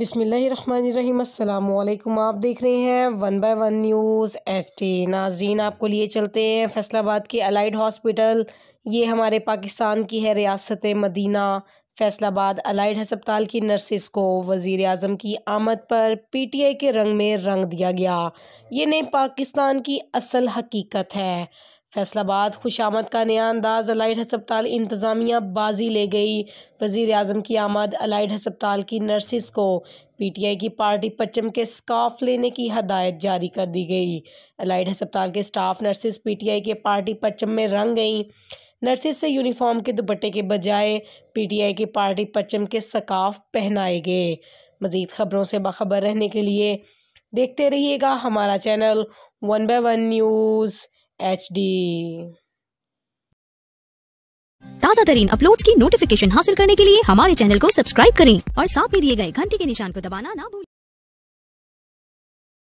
बिस्मिल्लाहिर्रहमानिर्रहीम। अस्सलामुअलैकुम। आप देख रहे हैं 1/1 न्यूज़ HD। नाज़रीन, आपको लिए चलते हैं फैसलाबाद के अलाइड हॉस्पिटल। ये हमारे पाकिस्तान की है रियासत मदीना। फैसलाबाद अलाइड हस्पताल की नर्सिस को वज़ीर आज़म की आमद पर PTI के रंग में रंग दिया गया। ये नए पाकिस्तान की असल हकीकत है। फैसलाबाद खुशामद का नया अंदाज, अलाइड हस्पताल इंतज़ामिया बाजी ले गई। वज़ीर आज़म की आमद, अलाइड हस्पताल की नर्सिस को PTI की पार्टी परचम के स्कार्फ लेने की हदायत जारी कर दी गई। अलाइड हस्पताल के स्टाफ नर्सिस PTI के पार्टी परचम में रंग गईं। नर्सिस से यूनिफॉर्म के दुपट्टे के बजाय PTI की पार्टी परचम के स्कार्फ पहनाए गए। मज़ीद खबरों से बाखबर रहने के लिए देखते रहिएगा हमारा चैनल 1/1 न्यूज़ HD। ताज़ा तरीन अपलोड्स की नोटिफिकेशन हासिल करने के लिए हमारे चैनल को सब्सक्राइब करें और साथ में दिए गए घंटी के निशान को दबाना ना भूलें।